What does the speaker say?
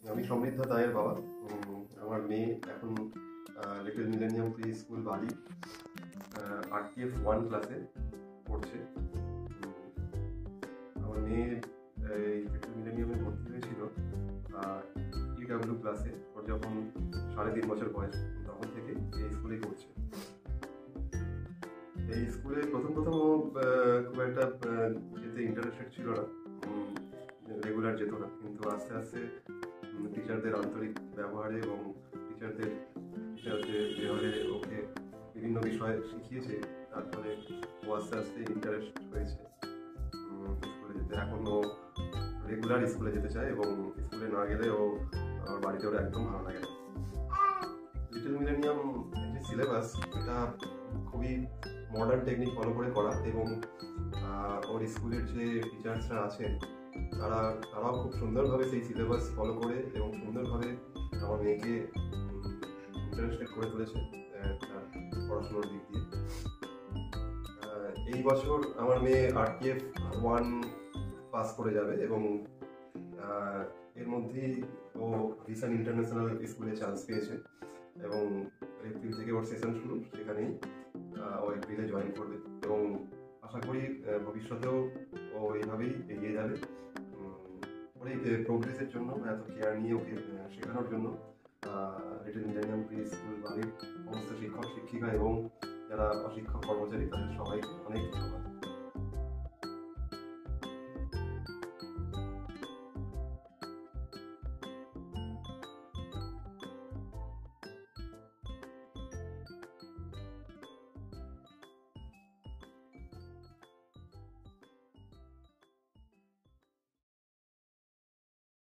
আমি সমৃদ্ধ দায়ের বাবা। আমার মেয়ে এখন লিটল মিলেনিয়াম প্রি স্কুল বালি RTF 1 ক্লাসে পড়ছে। আমার মেয়ে এই লিটল মিলেনিয়ামে ভর্তি হয়েছিল EW ক্লাসে। ওর যখন 3.5 বছর বয়স, তখন থেকে এই স্কুলেই পড়ছে। এই স্কুলে প্রথম ও খুব একটা যেতে ইন্টারেস্টেড ছিল না, রেগুলার যেত না, কিন্তু আস্তে আস্তে টিচারদের আন্তরিক ব্যবহারে এবং টিচারদের যেভাবে ওকে বিভিন্ন বিষয় শিখিয়েছে, তার ফলে ও আস্তে আস্তে ইন্টারেস্ট হয়েছে স্কুলে যেতে। এখন ও রেগুলার স্কুলে যেতে চায় এবং স্কুলে না গেলে আমার বাড়িতে ওর একদম ভালো লাগে না। লিটল মিলেনিয়াম যে সিলেবাস, এটা খুবই মডার্ন টেকনিক ফলো করে করা, এবং ওর স্কুলের যে টিচার্সরা আছেন তারাও খুব সুন্দরভাবে সেই সিলেবাস ফলো করে এবং সুন্দরভাবে আমার মেয়েকে ইন্টারেস্টেড করে তুলেছে তার পড়াশোনার দিক দিয়ে। এই বছর আমার মেয়ে RTF 1 পাস করে যাবে এবং এর মধ্যেই ও ভিশন ইন্টারন্যাশনাল স্কুলে চান্স পেয়েছে এবং এপ্রিল থেকে ওর সেশন শুরু, সেখানেই ও এপ্রিলে জয়েন করবে এবং আশা করি ভবিষ্যতেও ও এইভাবেই এগিয়ে যাবে। ওর এই প্রোগ্রেসের জন্য, এত কেয়ার নিয়ে ওকে শেখানোর জন্য লিটল মিলেনিয়াম প্রি স্কুল বাড়ির সমস্ত শিক্ষক শিক্ষিকা এবং যারা অশিক্ষক কর্মচারী, তাদের সবাইকে অনেক ধন্যবাদ।